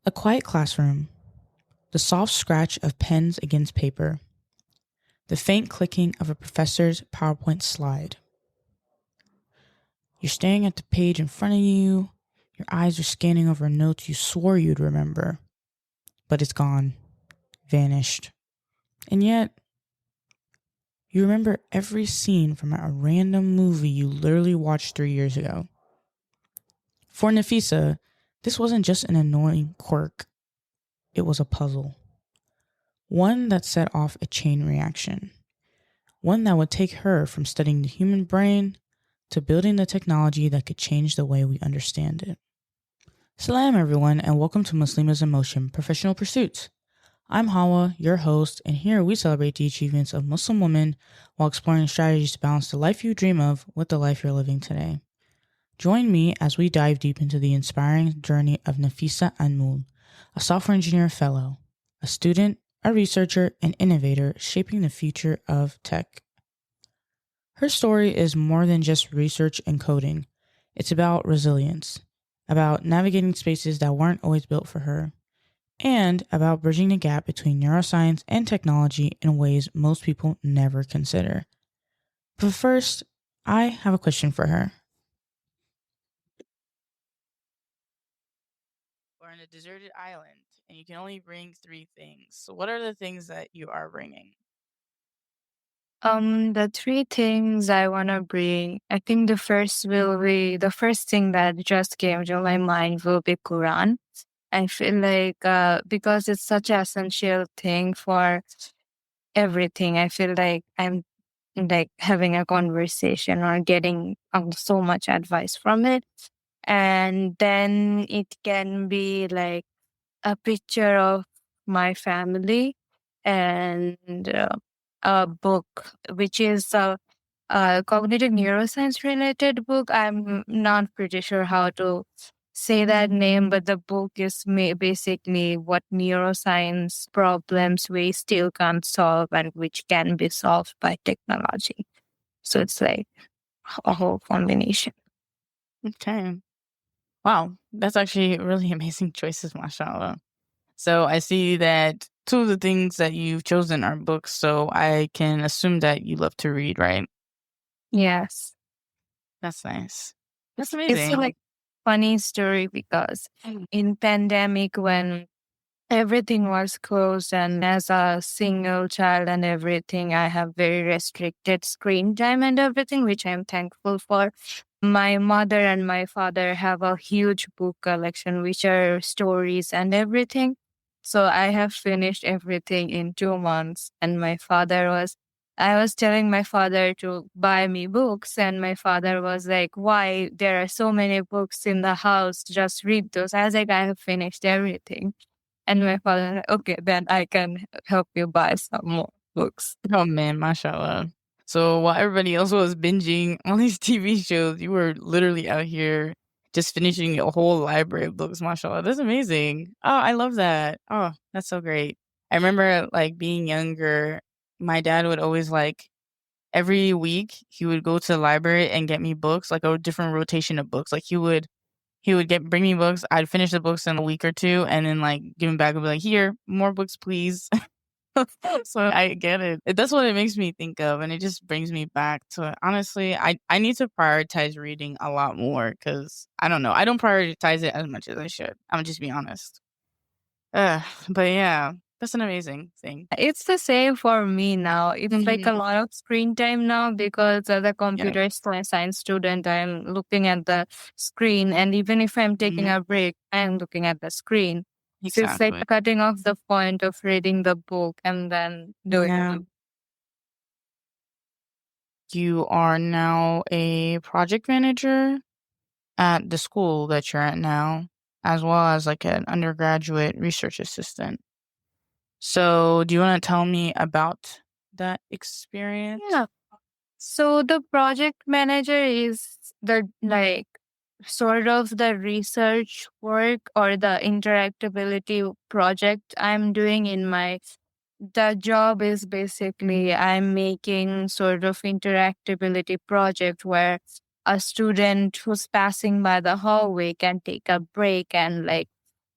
A quiet classroom, the soft scratch of pens against paper, the faint clicking of a professor's PowerPoint slide. You're staring at the page in front of you, your eyes are scanning over notes you swore you'd remember, but it's gone, vanished. And yet, you remember every scene from a random movie you literally watched 3 years ago. For Nafisa, this wasn't just an annoying quirk. It was a puzzle. One that set off a chain reaction. One that would take her from studying the human brain to building the technology that could change the way we understand it. Salam everyone, and welcome to Muslimas in Motion Professional Pursuits. I'm Hawa, your host, and here we celebrate the achievements of Muslim women while exploring strategies to balance the life you dream of with the life you're living today. Join me as we dive deep into the inspiring journey of Nafisa Anmul, a software engineer fellow, a student, a researcher, and innovator shaping the future of tech. Her story is more than just research and coding. It's about resilience, about navigating spaces that weren't always built for her, and about bridging the gap between neuroscience and technology in ways most people never consider. But first, I have a question for her. We're on a deserted island, and you can only bring 3 things. So what are the things that you are bringing? The 3 things I wanna bring, I think the first thing that just came to my mind will be Quran. I feel like because it's such an essential thing for everything, I feel like I'm like having a conversation or getting so much advice from it. And then it can be like a picture of my family and a book, which is a cognitive neuroscience related book. I'm not pretty sure how to say that name, but the book is basically what neuroscience problems we still can't solve and which can be solved by technology. So it's like a whole combination. Okay. Wow, that's actually really amazing choices, mashallah. So I see that 2 of the things that you've chosen are books, so I can assume that you love to read, right? Yes. That's nice. That's It's amazing. like funny story because in pandemic when everything was closed and as a single child and everything, I have very restricted screen time and everything, which I'm thankful for. My mother and my father have a huge book collection, which are stories and everything. So I have finished everything in 2 months. And I was telling my father to buy me books, and my father was like, "Why? There are so many books in the house. Just read those." I was like, "I have finished everything." And my father was like, "Okay, then I can help you buy some more books." Oh man, mashallah. So while everybody else was binging all these TV shows, you were literally out here just finishing a whole library of books, mashallah. That's amazing. Oh, I love that. Oh, that's so great. I remember like being younger, my dad would always like every week he would go to the library and get me books, like a different rotation of books. Like he would bring me books. I'd finish the books in a week or 2 and then like give them back and be like, "Here, more books, please." So I get it. That's what it makes me think of, and it just brings me back to honestly, I need to prioritize reading a lot more because I don't know. I don't prioritize it as much as I should. I'm just be honest. But yeah, that's an amazing thing. It's the same for me now. It's like a lot of screen time now because as a Yeah. computer science student, I'm looking at the screen. And even if I'm taking Mhm. a break, I'm looking at the screen. So it's like Exactly. cutting off the point of reading the book and then doing Yeah. it. You are now a project manager at the school that you're at now, as well as like an undergraduate research assistant. So, do you want to tell me about that experience? Yeah. So the project manager is the like sort of the research work or the interactability project I'm doing in my the job is basically I'm making sort of interactability project where a student who's passing by the hallway can take a break and like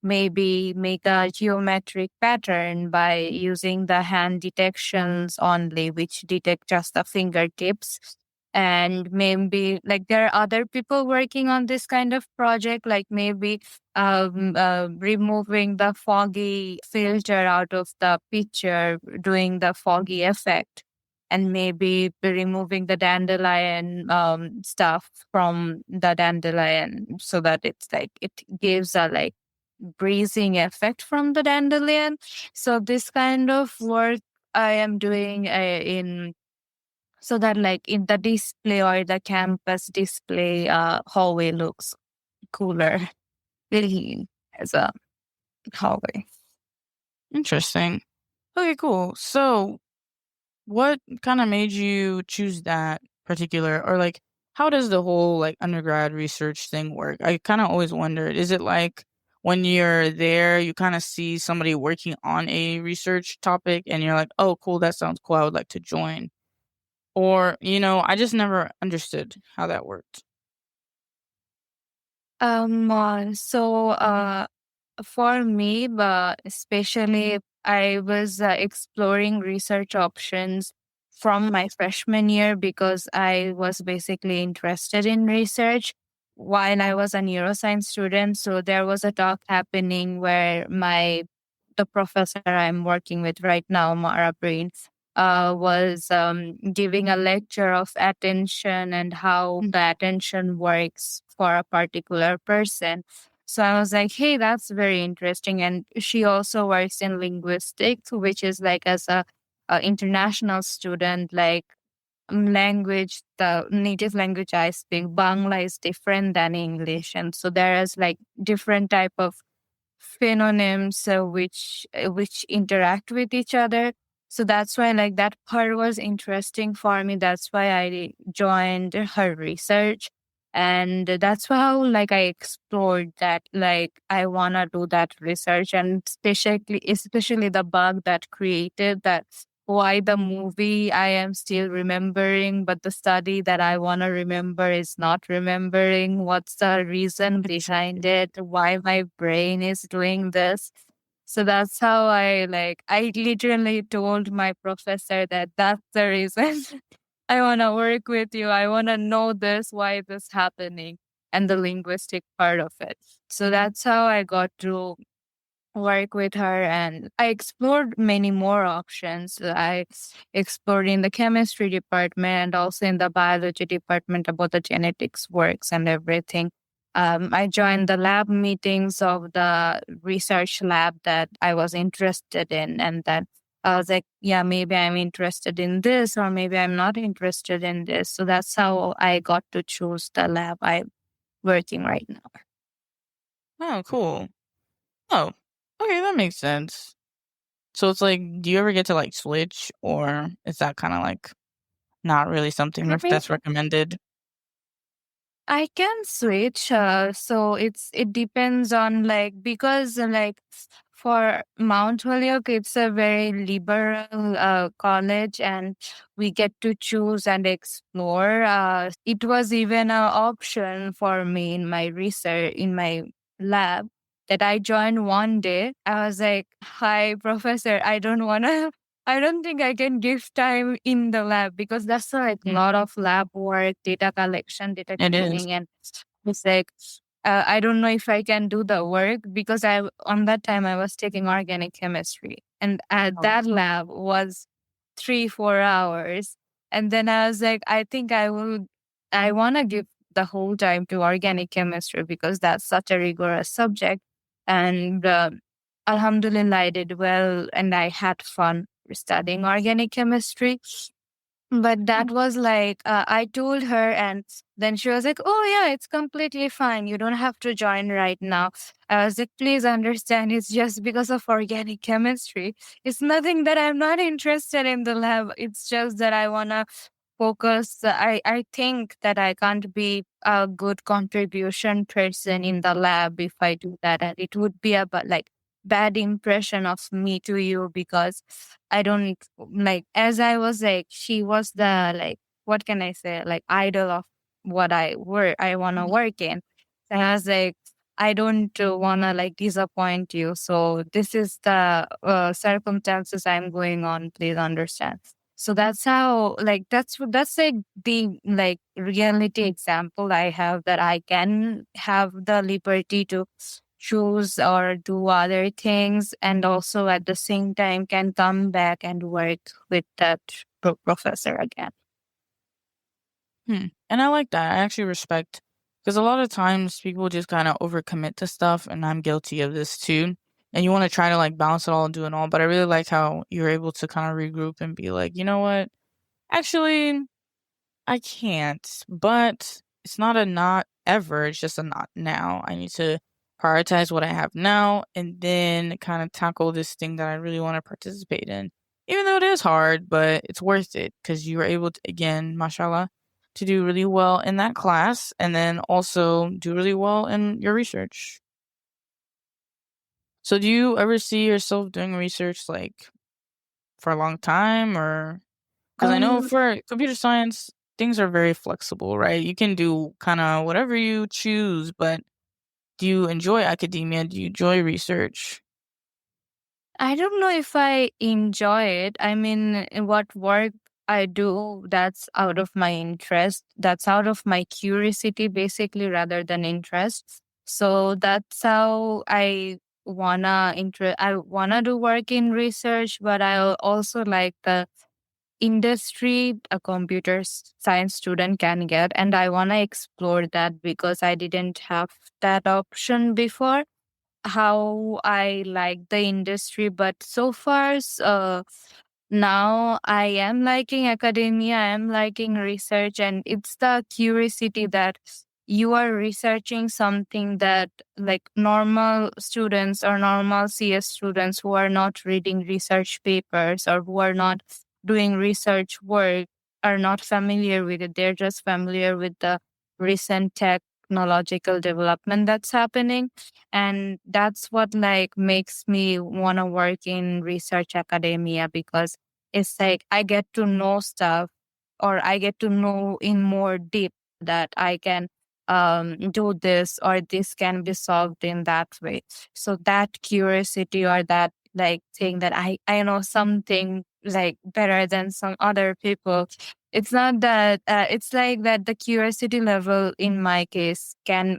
maybe make a geometric pattern by using the hand detections only, which detect just the fingertips. And maybe like there are other people working on this kind of project, like maybe removing the foggy filter out of the picture, doing the foggy effect, and maybe removing the dandelion stuff from the dandelion so that it's like it gives a like breezing effect from the dandelion. So this kind of work I am doing in so that like in the display or the campus display hallway looks cooler really as a hallway. Interesting. Okay, cool. So, what kind of made you choose that particular, or like, how does the whole like undergrad research thing work? I kind of always wondered, is it like when you're there, you kind of see somebody working on a research topic and you're like, oh, cool, that sounds cool. I would like to join. Or, I just never understood how that worked. For me, but especially I was exploring research options from my freshman year because I was basically interested in research while I was a neuroscience student. So there was a talk happening where the professor I'm working with right now, Mara Brain, was giving a lecture of attention and how the attention works for a particular person. So I was like, hey, that's very interesting. And she also works in linguistics, which is like as a international student, like language, the native language I speak, Bangla is different than English. And so there is like different type of phononyms which interact with each other. So that's why like that part was interesting for me. That's why I joined her research. And that's how like I explored that like I wanna do that research, and especially the bug that created that, why the movie I am still remembering, but the study that I want to remember is not remembering. What's the reason behind it? Why my brain is doing this? So that's how I literally told my professor that that's the reason I want to work with you. I want to know this, why this happening, and the linguistic part of it. So that's how I got to work with her, and I explored many more options. I explored in the chemistry department and also in the biology department about the genetics works and everything. I joined the lab meetings of the research lab that I was interested in, and then I was like, yeah, maybe I'm interested in this, or maybe I'm not interested in this. So that's how I got to choose the lab I'm working right now. Oh, cool. Oh, okay, that makes sense. So it's like, do you ever get to like switch, or is that kind of like not really something that's recommended? I can switch. So it depends on like, because like for Mount Holyoke, it's a very liberal college, and we get to choose and explore. It was even an option for me in my research in my lab that I joined one day. I was like, "Hi, professor, I don't wanna." I don't think I can give time in the lab because that's like a lot of lab work, data collection, data It is. cleaning, and it's like I don't know if I can do the work because I on that time I was taking organic chemistry, and Oh. that lab was 3-4 hours, and then I was like, I think I will. I want to give the whole time to organic chemistry because that's such a rigorous subject, and Alhamdulillah, I did well, and I had fun studying organic chemistry. But that was like, I told her, and then she was like, oh, yeah, it's completely fine. You don't have to join right now. I was like, please understand, it's just because of organic chemistry. It's nothing that I'm not interested in the lab. It's just that I want to focus. I think that I can't be a good contribution person in the lab if I do that. And it would be a like bad impression of me to you because I don't like, as I was like, she was the like, what can I say, like idol of what I want to work in. And I was like, I don't want to like disappoint you. So this is the circumstances I'm going on. Please understand. So that's how like that's like the like reality example I have, that I can have the liberty to choose or do other things, and also at the same time can come back and work with that professor again. And I like that. I actually respect, because a lot of times people just kind of overcommit to stuff, and I'm guilty of this too. And you want to try to like balance it all and do it all, but I really like how you're able to kind of regroup and be like, you know what? Actually, I can't, but it's not a not ever, it's just a not now. I need to prioritize what I have now and then kind of tackle this thing that I really want to participate in. Even though it is hard, but it's worth it because you were able to, again, mashallah, to do really well in that class and then also do really well in your research. So, do you ever see yourself doing research like for a long time, or because I know Um, for computer science, things are very flexible, right? You can do kind of whatever you choose, but do you enjoy academia? Do you enjoy research? I don't know if I enjoy it. I mean, in what work I do, that's out of my interest. That's out of my curiosity, basically, rather than interest. So that's how I wanna do work in research, but I also like the industry a science student can get, and I wanna explore that because I didn't have that option before. How I like the industry, but so far, now I am liking academia, I am liking research, and it's the curiosity that you are researching something that like normal students or normal CS students who are not reading research papers or who are not doing research work are not familiar with it. They're just familiar with the recent technological development that's happening, and that's what like makes me want to work in research academia, because it's like I get to know stuff, or I get to know in more deep that I can do this, or this can be solved in that way. So that curiosity, or that like thing that I know something like better than some other people, it's not that it's like that the curiosity level in my case can,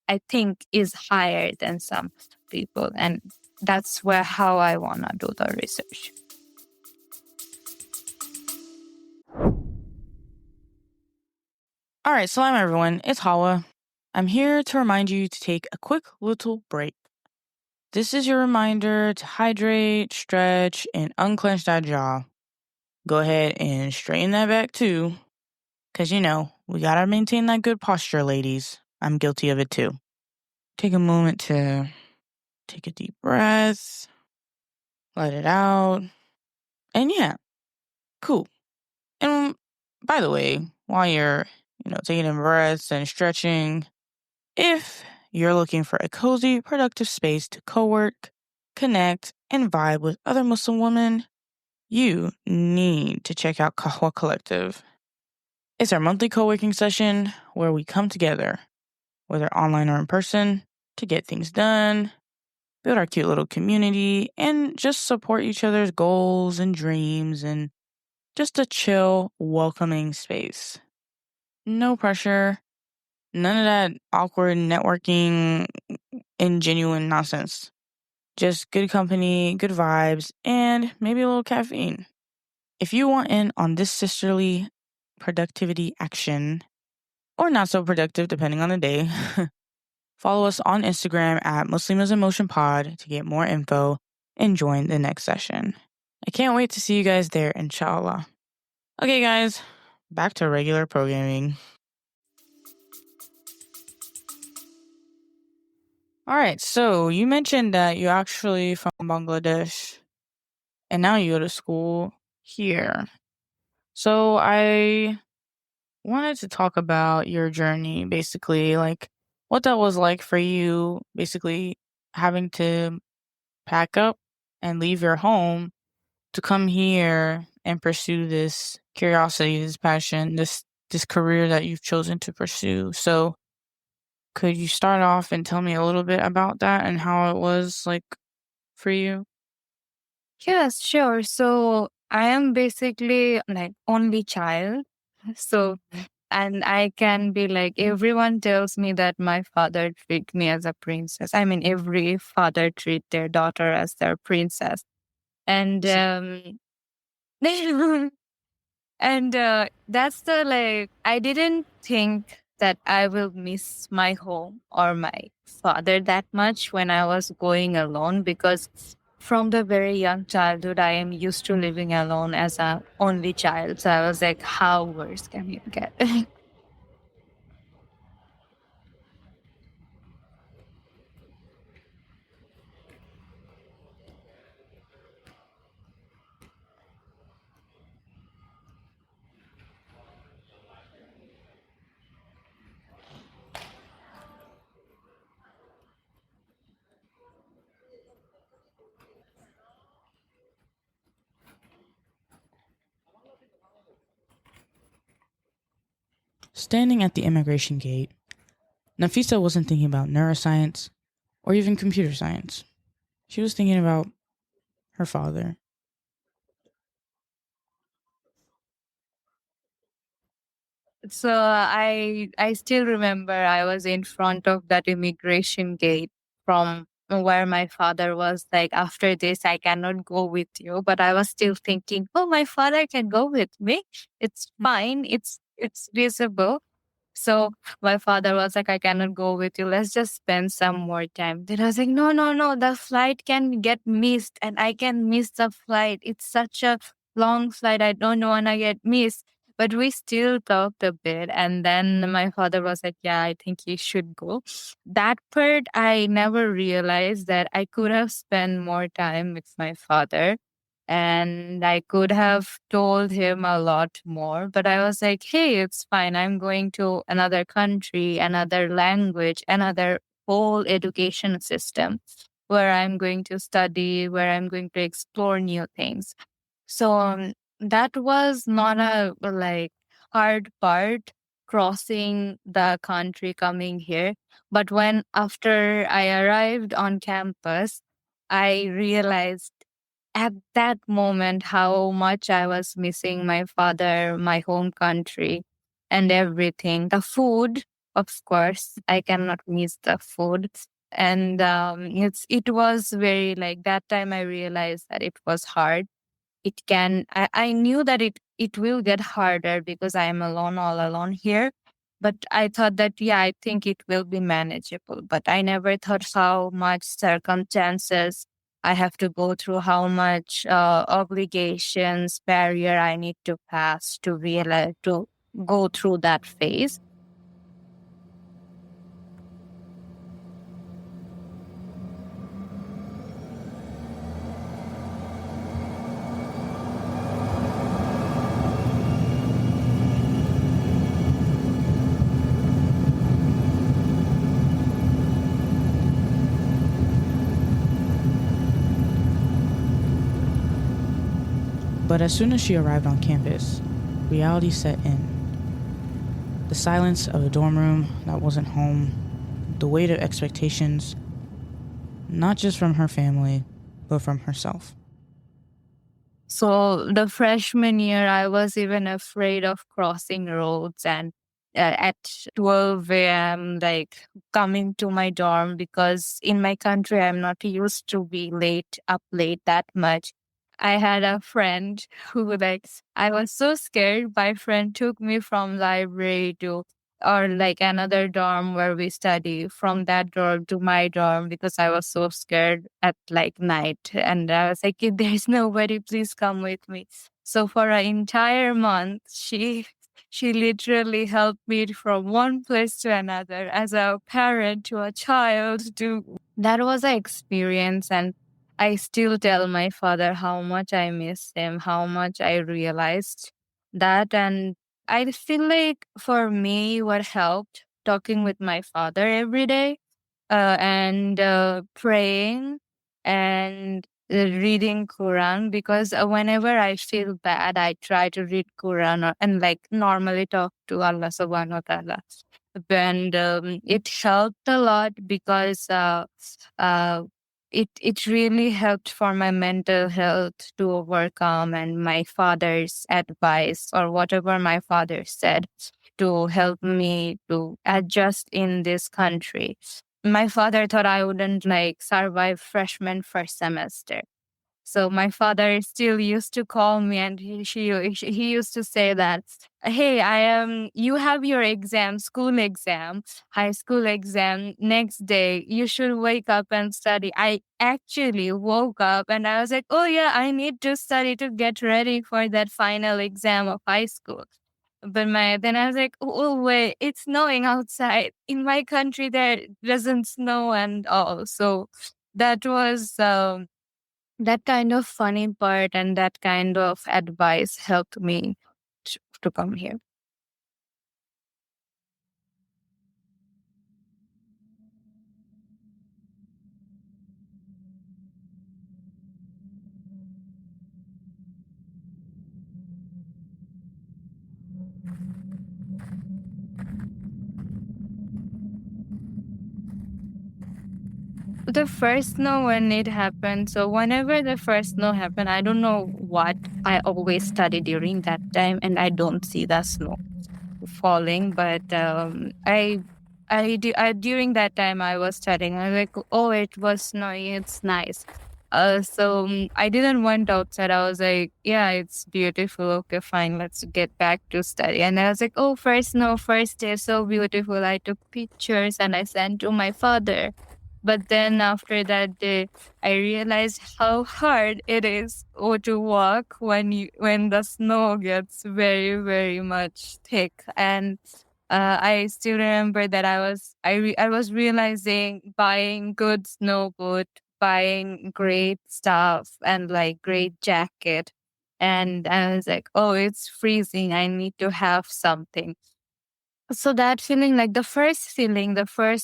I think, is higher than some people, and that's where how I wanna do the research. All right, salam everyone. It's Hawa. I'm here to remind you to take a quick little break. This is your reminder to hydrate, stretch, and unclench that jaw. Go ahead and straighten that back too, because we gotta maintain that good posture, ladies. I'm guilty of it too. Take a moment to take a deep breath, let it out, and yeah, cool. And by the way, while you're, taking in breaths and stretching, if you're looking for a cozy, productive space to co-work, connect, and vibe with other Muslim women, you need to check out Kahwa Collective. It's our monthly co-working session where we come together, whether online or in person, to get things done, build our cute little community, and just support each other's goals and dreams, and just a chill, welcoming space. No pressure, none of that awkward networking and genuine nonsense. Just good company, good vibes, and maybe a little caffeine. If you want in on this sisterly productivity action, or not so productive depending on the day, follow us on Instagram at Muslims in Motion Pod to get more info and join the next session. I can't wait to see you guys there, inshallah. Okay, guys, back to regular programming. All right, so you mentioned that you're actually from Bangladesh and now you go to school here. So I wanted to talk about your journey, basically, like what that was like for you, basically having to pack up and leave your home to come here and pursue this curiosity, this passion, this this career that you've chosen to pursue. So could you start off and tell me a little bit about that and how it was like for you? Yes, sure. So I am basically like only child. So, and I can be like, everyone tells me that my father treat me as a princess. I mean, every father treat their daughter as their princess. And, and that's the like, I didn't think that I will miss my home or my father that much when I was going alone, because from the very young childhood, I am used to living alone as a only child. So I was like, how worse can you get? Standing at the immigration gate, Nafisa wasn't thinking about neuroscience or even computer science. She was thinking about her father. So I still remember I was in front of that immigration gate from where my father was like, after this I cannot go with you. But I was still thinking, oh, my father can go with me. It's fine. It's visible. So my father was like, I cannot go with you. Let's just spend some more time. Then I was like, no, no, no. The flight can get missed and I can miss the flight. It's such a long flight. I don't want to get missed. But we still talked a bit. And then my father was like, yeah, I think you should go. That part, I never realized that I could have spent more time with my father and I could have told him a lot more. But I was like, hey, it's fine. I'm going to another country, another language, another whole education system where I'm going to study, where I'm going to explore new things. So that was not a like hard part crossing the country coming here. But when after I arrived on campus, I realized at that moment how much I was missing my father, my home country, and everything. The food, of course, I cannot miss the food. And it was very like that time I realized that it was hard. I knew that it will get harder because I am alone, all alone here. But I thought that, yeah, I think it will be manageable. But I never thought how much circumstances I have to go through, how much obligations, barrier I need to pass to realize, to go through that phase. But as soon as she arrived on campus, reality set in. The silence of a dorm room that wasn't home, the weight of expectations, not just from her family, but from herself. So the freshman year, I was even afraid of crossing roads and at 12 a.m., like coming to my dorm because in my country, I'm not used to be up late that much. I had a friend who like, I was so scared. My friend took me from library to or like another dorm where we study, from that dorm to my dorm because I was so scared at like night. And I was like, if there's nobody, please come with me. So for an entire month, she literally helped me from one place to another as a parent to a child. To that was an experience, and I still tell my father how much I miss him, how much I realized that. And I feel like for me, what helped talking with my father every day and praying and reading Quran, because whenever I feel bad, I try to read Quran, and like normally talk to Allah Subhanahu wa Taala. And it helped a lot because uh, it really helped for my mental health to overcome, and my father's advice or whatever my father said to help me to adjust in this country. My father thought I wouldn't like survive freshman first semester. So my father still used to call me, and he used to say that, "Hey, I am. You have your exam, school exam, high school exam next day. You should wake up and study." I actually woke up and I was like, "Oh yeah, I need to study to get ready for that final exam of high school." But my then I was like, "Oh wait, it's snowing outside. In my country, there doesn't snow and all." So that was. That kind of funny part and that kind of advice helped me to come here. The first snow when it happened, so whenever the first snow happened, I don't know what, I always study during that time and I don't see the snow falling. But during that time I was studying. I was like, oh, it was snowy. It's nice. So I didn't went outside. I was like, yeah, it's beautiful. Okay, fine. Let's get back to study. And I was like, oh, first snow, first day, so beautiful. I took pictures and I sent to my father. But then after that day, I realized how hard it is to walk when the snow gets very very much thick. And I still remember that I was realizing buying good snow boot, buying great stuff and like great jacket, and I was like, oh, it's freezing. I need to have something. So that feeling, like the first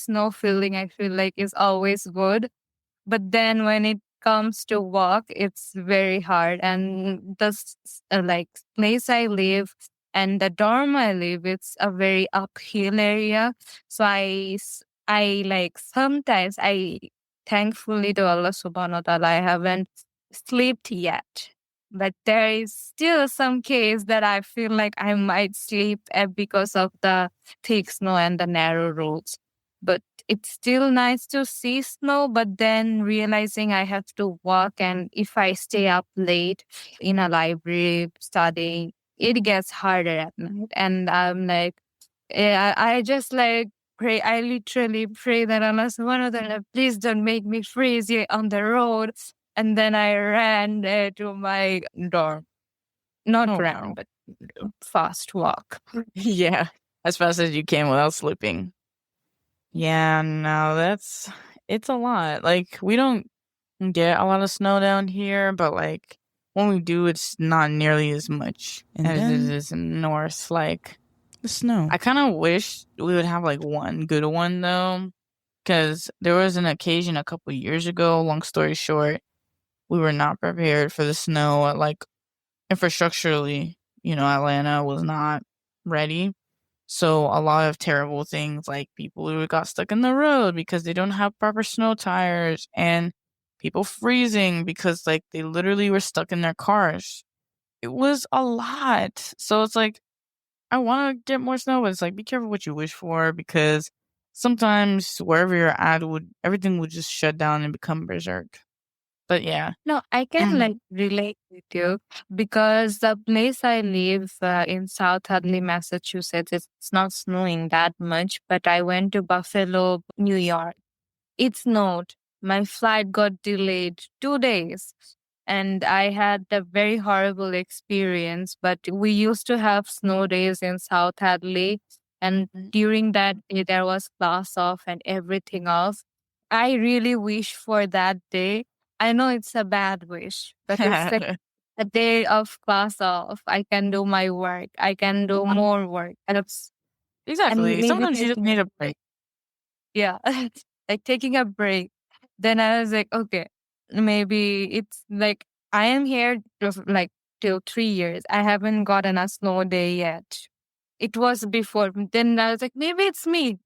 snow feeling, I feel like is always good, but then when it comes to walk, it's very hard. And like place I live and the dorm I live, it's a very uphill area. So I like sometimes I thankfully to Allah Subhanahu wa Taala, I haven't slept yet. But there is still some case that I feel like I might sleep because of the thick snow and the narrow roads. But it's still nice to see snow, but then realizing I have to walk, and if I stay up late in a library studying, it gets harder at night. And I'm like, I just like pray. I literally pray that Allah subhanahu wa ta'ala, please don't make me freeze here on the road. And then I ran to my dorm. Not Oh ran, wow. but fast walk. Yeah. As fast as you can without slipping. Yeah, no, it's a lot. Like we don't get a lot of snow down here, but like when we do, it's not nearly as much And as it then is in north. Like the snow. I kind of wish we would have like one good one though, because there was an occasion a couple years ago. Long story short, we were not prepared for the snow. Like infrastructurally, Atlanta was not ready. So a lot of terrible things like people who got stuck in the road because they don't have proper snow tires, and people freezing because like they literally were stuck in their cars. It was a lot. So it's like I want to get more snow, but it's like be careful what you wish for because sometimes wherever you're at would everything would just shut down and become berserk. But yeah. No, I can like relate with you because the place I live in South Hadley, Massachusetts, it's not snowing that much. But I went to Buffalo, New York. It snowed. My flight got delayed 2 days. And I had a very horrible experience. But we used to have snow days in South Hadley. And during that day, there was class off and everything off. I really wish for that day. I know it's a bad wish, but it's like a day of class off. I can do my work. I can do more work. And Exactly. maybe Sometimes you just taking need a a break. Yeah. Like taking a break. Then I was like, okay. maybe it's like I am here like till 3 years. I haven't gotten a snow day yet. It was before. Then I was like, maybe it's me.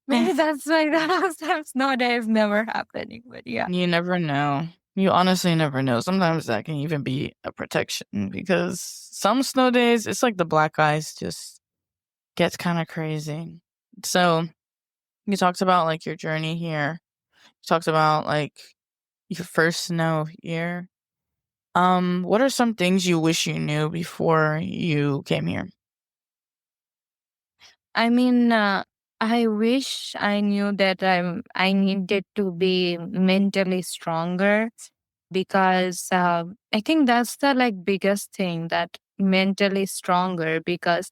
Maybe that's why that snow day is never happening. But yeah. You never know. You honestly never know. Sometimes that can even be a protection because some snow days, it's like the black ice just gets kind of crazy. So you talked about like your journey here. You talked about like your first snow year. What are some things you wish you knew before you came here? I mean, I wish I knew that I needed to be mentally stronger because I think that's the like biggest thing, that mentally stronger, because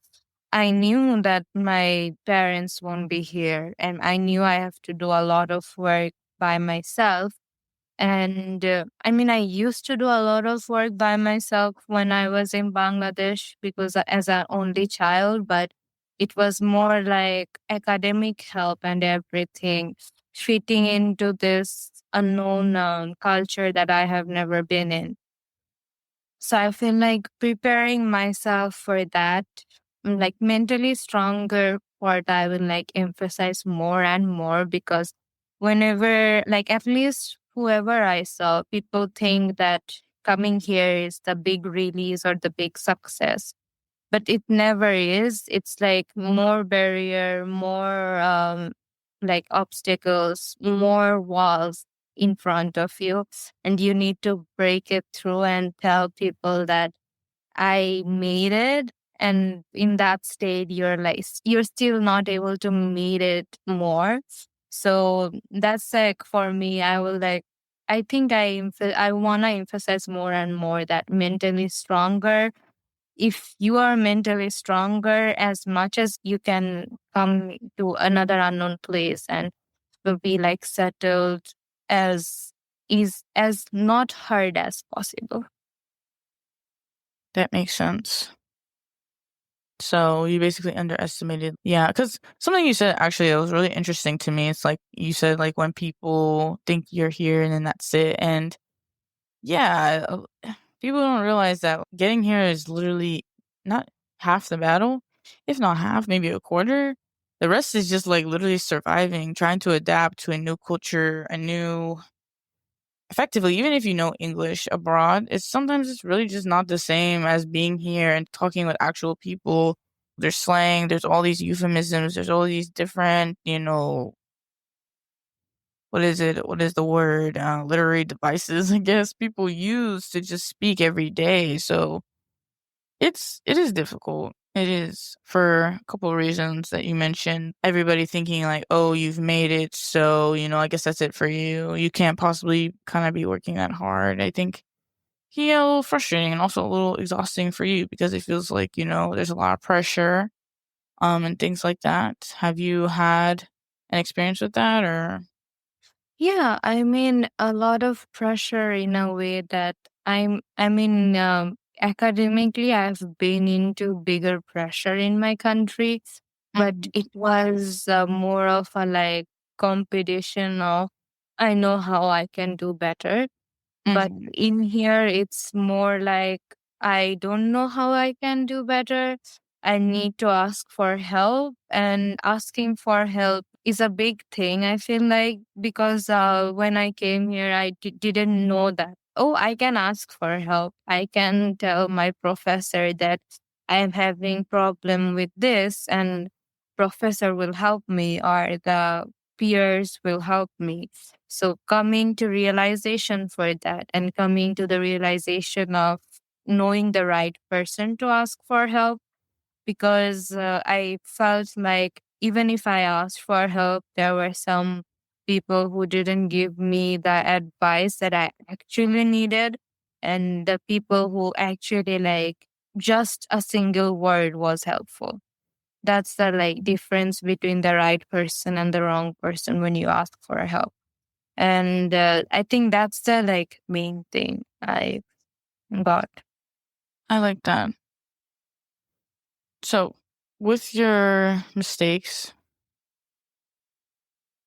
I knew that my parents won't be here and I knew I have to do a lot of work by myself. And I mean, I used to do a lot of work by myself when I was in Bangladesh because as an only child, but it was more like academic help and everything, fitting into this unknown culture that I have never been in. So I feel like preparing myself for that, like mentally stronger part, I will like emphasize more and more because whenever, like at least whoever I saw, people think that coming here is the big release or the big success, but it never is. It's like more barrier, more like obstacles, more walls in front of you, and you need to break it through and tell people that I made it. And in that state, you're like, you're still not able to meet it more. So that's like for me, I will like, I think I want to emphasize more and more that mentally stronger. If you are mentally stronger, as much as you can come to another unknown place and will be like settled as is as not hard as possible. That makes sense. So you basically underestimated, yeah, because something you said actually that was really interesting to me. It's like you said, like when people think you're here and then that's it. And yeah, people don't realize that getting here is literally not half the battle, if not half, maybe a quarter. The rest is just like literally surviving, trying to adapt to a new culture, a new effectively, even if you know English abroad, it's really just not the same as being here and talking with actual people. There's slang, there's all these euphemisms, there's all these different, what is it? What is the word? Literary devices, I guess, people use to just speak every day. So it is difficult. It is for a couple of reasons that you mentioned. Everybody thinking like, oh, you've made it, so I guess that's it for you. You can't possibly kind of be working that hard. I think a little frustrating and also a little exhausting for you because it feels like there's a lot of pressure, and things like that. Have you had an experience with that or? Yeah, I mean, a lot of pressure in a way that I mean, academically, I've been into bigger pressure in my country, but it was more of a like competition of I know how I can do better. But Mhm. in here, it's more like I don't know how I can do better. I need to ask for help, and asking for help is a big thing. I feel like because when I came here, I didn't know that. Oh, I can ask for help. I can tell my professor that I am having problem with this, and professor will help me, or the peers will help me. So coming to realization for that and coming to the realization of knowing the right person to ask for help, because I felt like even if I asked for help, there were some people who didn't give me the advice that I actually needed. And the people who actually like just a single word was helpful. That's the like difference between the right person and the wrong person when you ask for help. And I think that's the like main thing I got. I like that. So, with your mistakes,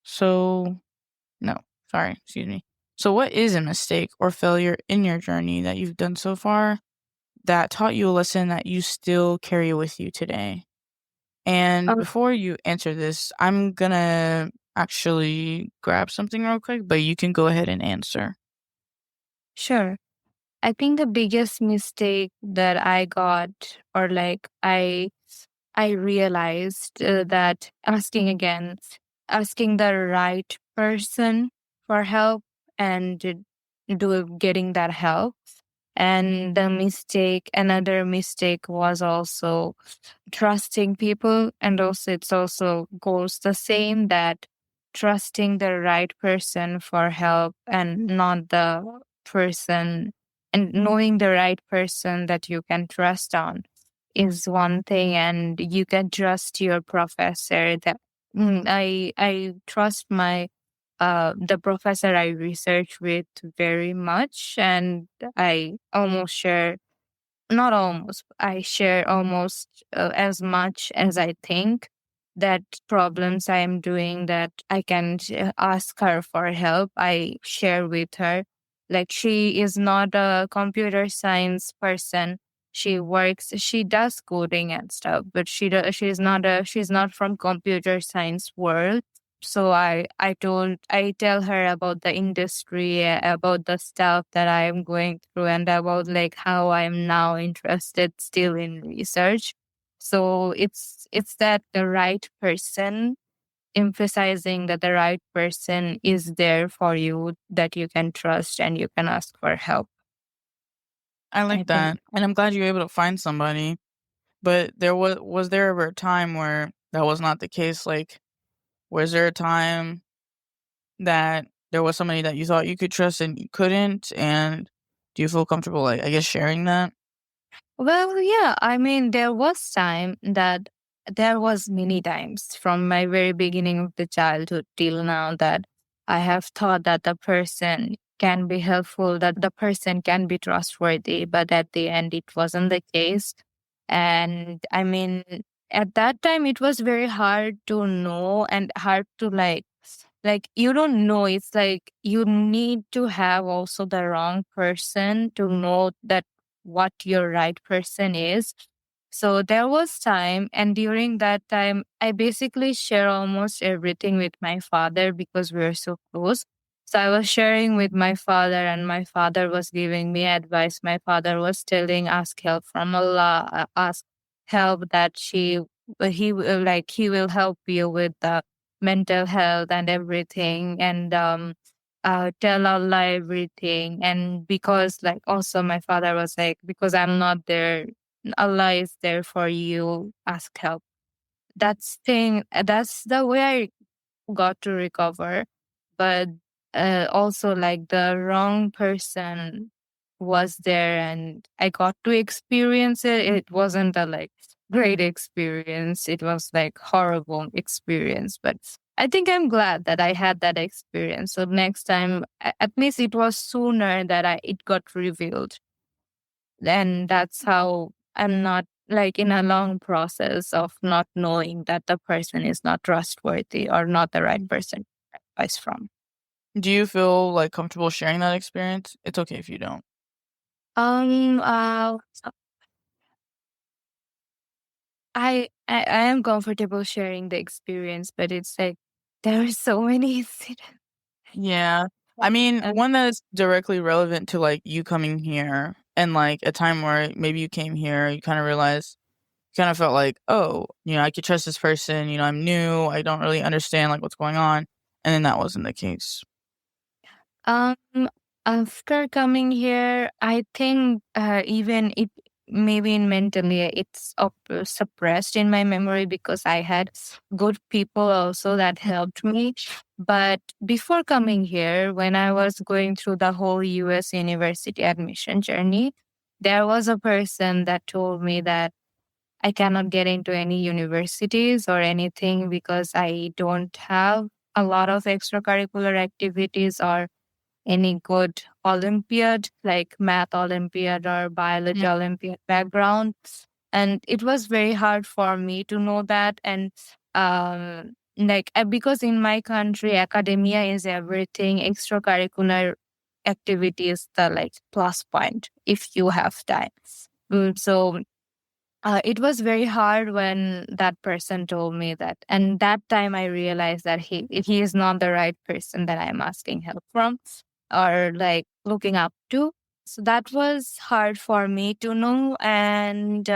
so no, sorry, excuse me. So, what is a mistake or failure in your journey that you've done so far that taught you a lesson that you still carry with you today? And Um, before you answer this, I'm gonna actually grab something real quick, but you can go ahead and answer. sure. I think the biggest mistake that I got, or like I realized that asking the right person for help and getting that help. And another mistake was also trusting people. And also, it's also goes the same that trusting the right person for help and not the person, and knowing the right person that you can trust on is one thing, and you can trust your professor. That I trust my the professor I research with very much, and I almost share not almost I share almost as much as I think that problems I am doing that I can ask her for help. I share with her. Like, she is not a computer science person. She does coding and stuff, but she's not from computer science world. So I tell her about the industry, about the stuff that I am going through, and about like how I am now interested still in research. So it's that the right person, emphasizing that the right person is there for you, that you can trust and you can ask for help. I I like think. that, and I'm glad you were able to find somebody. But was there ever a time where that was not the case? Like, was there a time that there was somebody that you thought you could trust and you couldn't? And do you feel comfortable, like, I guess, sharing that? Well, yeah, I mean, there was many times from my very beginning of the childhood till now that I have thought that the person can be helpful, that the person can be trustworthy, but at the end it wasn't the case. And I mean, at that time it was very hard to know and hard to like you don't know. It's like you need to have also the wrong person to know that what your right person is. So there was time, and during that time, I basically share almost everything with my father because we are so close. So I was sharing with my father, and my father was giving me advice. My father was telling, ask help from Allah, ask help that he will help you with the mental health and everything, and tell Allah everything. And because, like, also my father was like, because I'm not there, Allah is there for you, ask help. That's the way I got to recover. But also, like, the wrong person was there and I got to experience it. It wasn't a like great experience. It was like horrible experience. But I think I'm glad that I had that experience. So next time, at least it was sooner that it got revealed. And that's how I'm not like in a long process of not knowing that the person is not trustworthy or not the right person to get advice from. Do you feel, like, comfortable sharing that experience? It's okay if you don't. Um, uh, I am comfortable sharing the experience, but it's like there are so many incidents. Yeah. I mean, Uh, one that is directly relevant to, like, you coming here and, like, a time where maybe you came here, you kinda realized kinda felt like, "Oh, I could trust this person, I'm new, I don't really understand, like, what's going on," and then that wasn't the case. Um, After coming here, I think even it maybe in mentally it's suppressed in my memory because I had good people also that helped me. But before coming here, when I was going through the whole US university admission journey, there was a person that told me that I cannot get into any universities or anything because I don't have a lot of extracurricular activities or any good Olympiad, like math Olympiad or biology Olympiad background. And it was very hard for me to know that. And because in my country, academia is everything, extracurricular activity is the like plus point if you have time. So it was very hard when that person told me that, and that time I realized that he is not the right person that I'm asking help from or like looking up to. So that was hard for me to know, and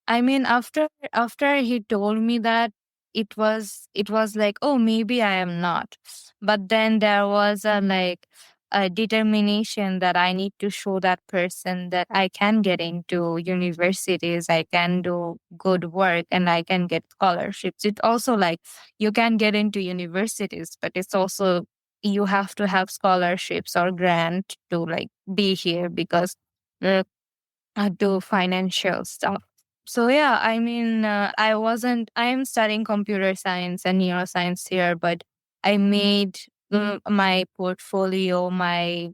I mean, after he told me that, it was like, oh, maybe I am not. But then there was a like a determination that I need to show that person that I can get into universities, I can do good work, and I can get scholarships. It also like you can get into universities, but it's also you have to have scholarships or grant to like be here because uh, do financial stuff. So yeah, I mean, I am studying computer science and neuroscience here, but I made my portfolio, my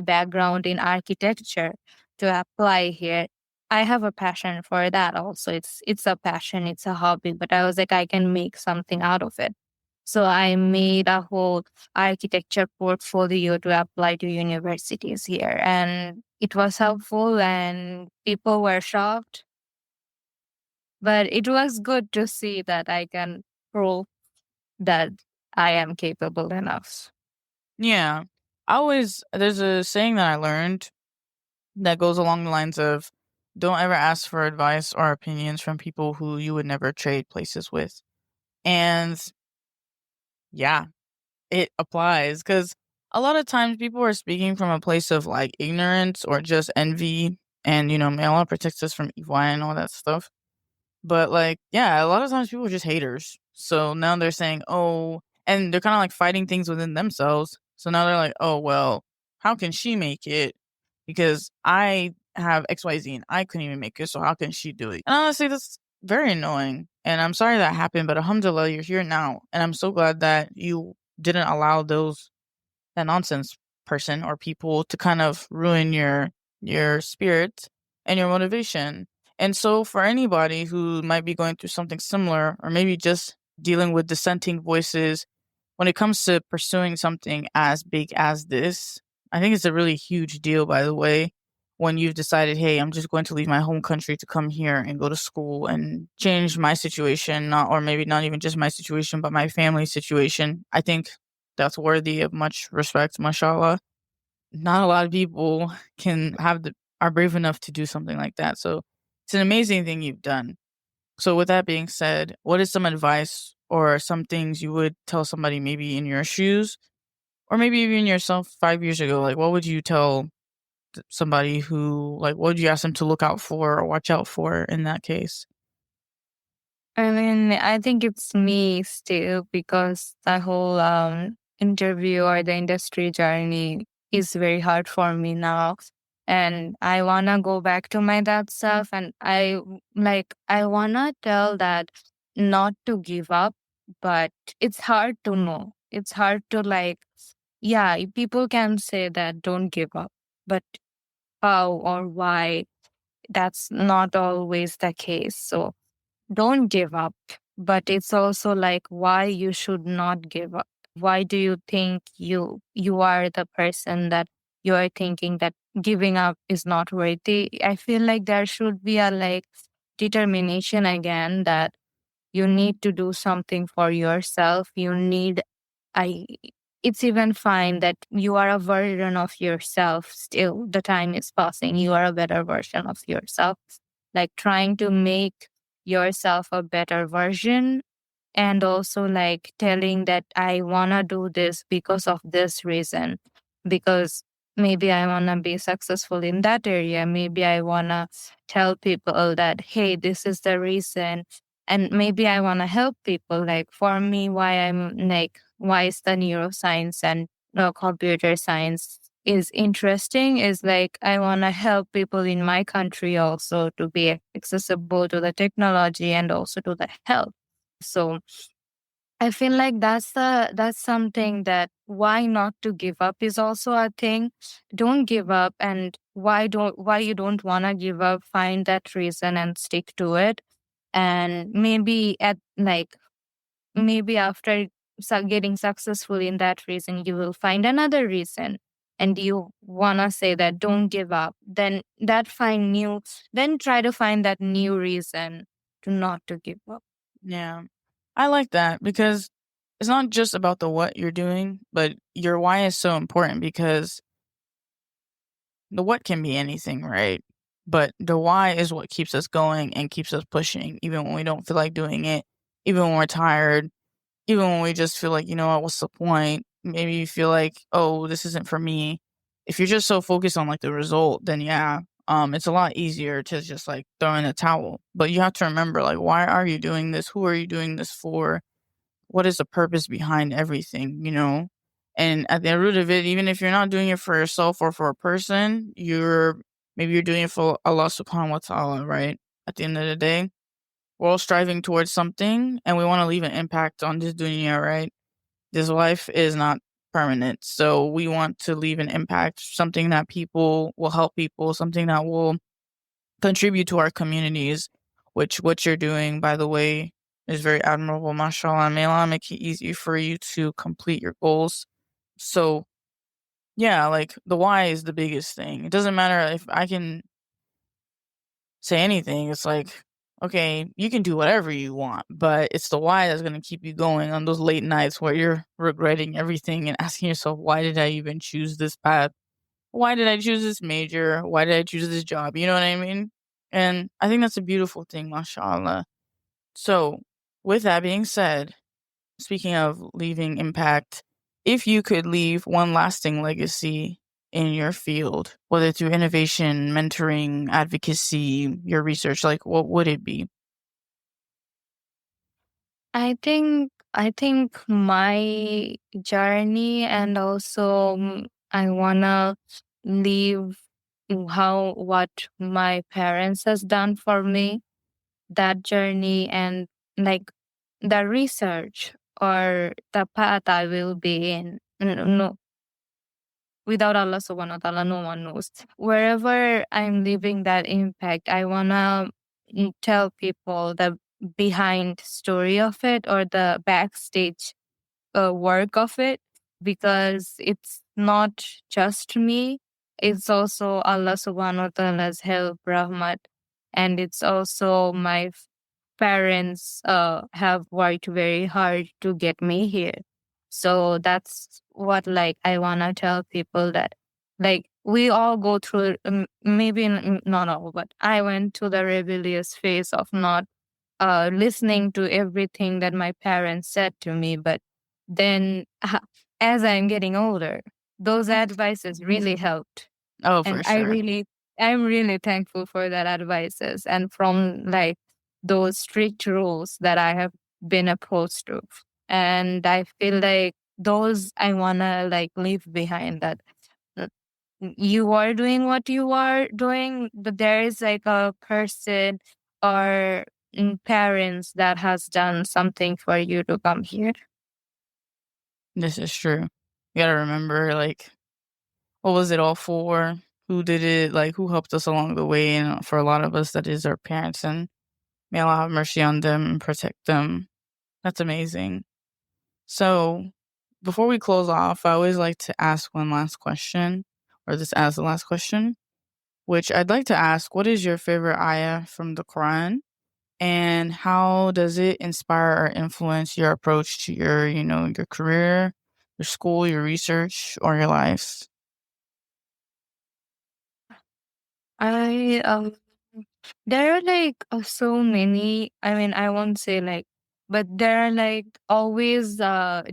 background in architecture to apply here. I have a passion for that also. It's a passion, it's a hobby, but I was like, I can make something out of it. So I made a whole architecture portfolio to apply to universities here. And it was helpful and people were shocked. But it was good to see that I can prove that I am capable enough. Yeah. There's a saying that I learned that goes along the lines of don't ever ask for advice or opinions from people who you would never trade places with. And yeah, it applies because a lot of times people are speaking from a place of like ignorance or just envy. And, may Allah protects us from evil and all that stuff. But like, yeah, a lot of times people are just haters. So now they're saying, oh, and they're kind of like fighting things within themselves. So now they're like, oh, well, how can she make it? Because I have XYZ and I couldn't even make it. So how can she do it? And honestly, that's very annoying. And I'm sorry that happened, but alhamdulillah, you're here now. And I'm so glad that you didn't allow that nonsense person or people to kind of ruin your spirit and your motivation. And so for anybody who might be going through something similar or maybe just dealing with dissenting voices when it comes to pursuing something as big as this, I think it's a really huge deal, by the way, when you've decided, hey, I'm just going to leave my home country to come here and go to school and change my situation, not or maybe not even just my situation, but my family situation. I think that's worthy of much respect, mashallah. Not a lot of people can are brave enough to do something like that. So it's an amazing thing you've done. So with that being said, what is some advice or some things you would tell somebody maybe in your shoes or maybe even yourself 5 years ago? Like what would you tell somebody who like what would you ask them to look out for or watch out for in that case? I mean, I think it's me still because the whole interview or the industry journey is very hard for me now. And I wanna go back to my dad self, and I wanna tell that not to give up, but it's hard to know. It's hard to like, yeah, people can say that don't give up, but how or why? That's not always the case. So don't give up, but it's also like why you should not give up. Why do you think you are the person that you are thinking that giving up is not worthy? I feel like there should be a like determination again that you need to do something for yourself. You need I it's even fine that you are a version of yourself still. The time is passing. You are a better version of yourself. Like trying to make yourself a better version, and also like telling that I want to do this because of this reason, because maybe I want to be successful in that area, maybe I want to tell people that hey, this is the reason, and maybe I want to help people. Like for me, why is the neuroscience and computer science is interesting is like I want to help people in my country also to be accessible to the technology and also to the health. So I feel like that's something that why not to give up is also a thing. Don't give up, and why you don't want to give up, find that reason and stick to it. And maybe after getting successful in that reason, you will find another reason, and you wanna say that don't give up. Then try to find that new reason to not to give up. Yeah. I like that because it's not just about the what you're doing, but your why is so important because the what can be anything, right? But the why is what keeps us going and keeps us pushing, even when we don't feel like doing it, even when we're tired, even when we just feel like, you know what, what's the point? Maybe you feel like, oh, this isn't for me. If you're just so focused on like the result, then yeah, it's a lot easier to just like throw in a towel. But you have to remember, like, why are you doing this? Who are you doing this for? What is the purpose behind everything, you know? And at the root of it, even if you're not doing it for yourself or for a person, maybe you're doing it for Allah subhanahu wa ta'ala, right? At the end of the day, we're all striving towards something and we want to leave an impact on this dunya, right? This life is not permanent. So we want to leave an impact, something that people will help people, something that will contribute to our communities, which what you're doing, by the way, is very admirable. Mashallah. May Allah make it easy for you to complete your goals. So, yeah, like the why is the biggest thing. It doesn't matter if I can say anything. It's like, okay, you can do whatever you want, but it's the why that's going to keep you going on those late nights where you're regretting everything and asking yourself, why did I even choose this path? Why did I choose this major? Why did I choose this job? You know what I mean? And I think that's a beautiful thing, mashallah. So, with that being said, speaking of leaving impact, if you could leave one lasting legacy in your field, whether through innovation, mentoring, advocacy, your research, like what would it be? I think my journey, and also I wanna leave how what my parents has done for me, that journey, and like the research or the path I will be in. No, without Allah subhanahu wa ta'ala, no one knows. Wherever I'm leaving that impact, I wanna tell people the behind story of it, or the backstage work of it, because it's not just me. It's also Allah subhanahu wa ta'ala's help, rahmat. And it's also my parents have worked very hard to get me here. So that's what like I want to tell people, that like we all go through, maybe not all, but I went to the rebellious phase of not listening to everything that my parents said to me. But then as I'm getting older, those advices really helped. Oh, And for sure. I'm really thankful for that advices, and from like those strict rules that I have been opposed to. And I feel like those I wanna like leave behind, that uh, you are doing what you are doing, but there is like a person or parents that has done something for you to come here. This is true. You gotta remember, like, what was it all for? Who did it? Like, who helped us along the way? And for a lot of us, that is our parents. And may Allah have mercy on them and protect them. That's amazing. So, before we close off, I always like to ask one last question, or just ask the last question, which I'd like to ask, what is your favorite ayah from the Quran? And how does it inspire or influence your approach to your career, your school, your research, or your life? I There are like so many. I mean, I won't say like, but there are like always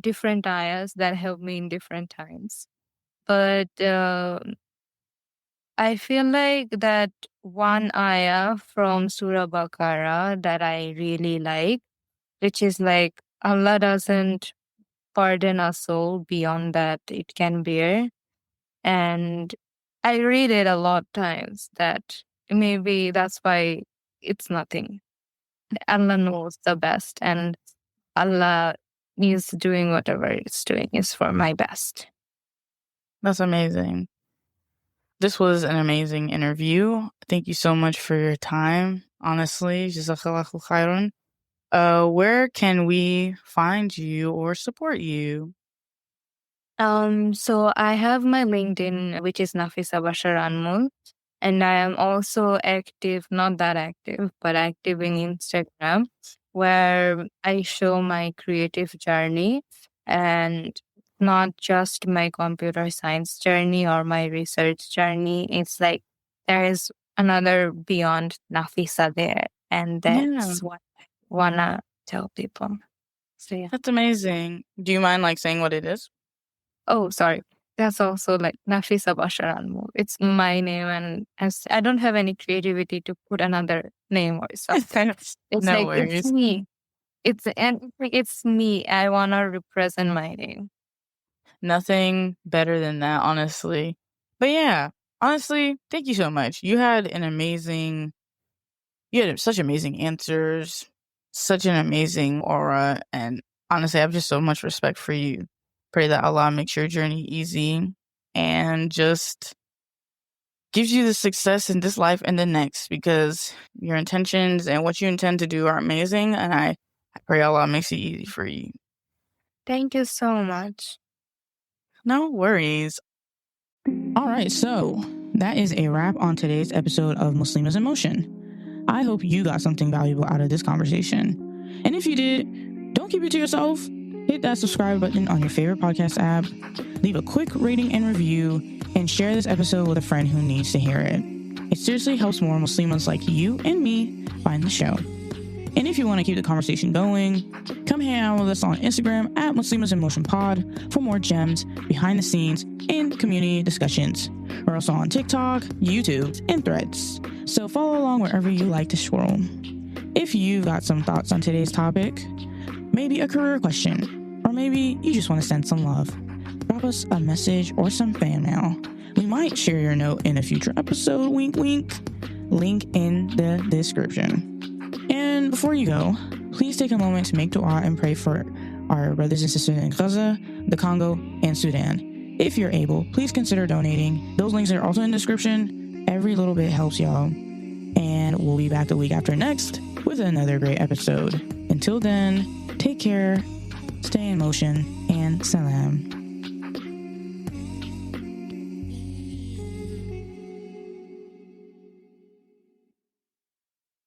different ayahs that help me in different times. But I feel like that one ayah from Surah Baqarah that I really like, which is like Allah doesn't pardon a soul beyond that it can bear. And I read it a lot times, that maybe that's why it's nothing. Allah knows the best, and Allah is doing whatever it's doing is for my best. That's amazing. This was an amazing interview. Thank you so much for your time. Honestly, jazakallahu khairan. Where can we find you or support you? So I have my LinkedIn, which is Nafisa Bashar Anmul. And I am also active, not that active, but active in Instagram, where I show my creative journey and not just my computer science journey or my research journey. It's like there is another beyond Nafisa there. And Yeah, that's what I wanna tell people. So yeah. that's amazing. Do you mind like saying what it is? Oh, sorry. That's also like Nafisa Bashar Anmul. It's my name, and I don't have any creativity to put another name or something. It's No like it's worries. me. It's me. I wanna represent my name. Nothing better than that, honestly. But yeah, honestly, thank you so much. You had such amazing answers, such an amazing aura, and honestly, I have just so much respect for you. Pray that Allah makes your journey easy and just gives you the success in this life and the next, because your intentions and what you intend to do are amazing, and I pray Allah makes it easy for you. Thank you so much. No worries. All right, so that is a wrap on today's episode of Muslimas in Motion. I hope you got something valuable out of this conversation. And if you did, don't keep it to yourself. Hit that subscribe button on your favorite podcast app, leave a quick rating and review, and share this episode with a friend who needs to hear it. It seriously helps more Muslims like you and me find the show. And if you want to keep the conversation going, come hang out with us on Instagram at Muslimas in Motion Pod for more gems, behind the scenes, and community discussions. We're also on TikTok, YouTube, and Threads. So follow along wherever you like to scroll. If you've got some thoughts on today's topic, maybe a career question, or maybe you just want to send some love, drop us a message or some fan mail. We might share your note in a future episode, wink wink. Link in the description. And before you go, please take a moment to make dua and pray for our brothers and sisters in Gaza, the Congo, and Sudan. If you're able, please consider donating. Those links are also in the description. Every little bit helps y'all. And we'll be back the week after next with another great episode. Until then, take care, stay in motion, and salam.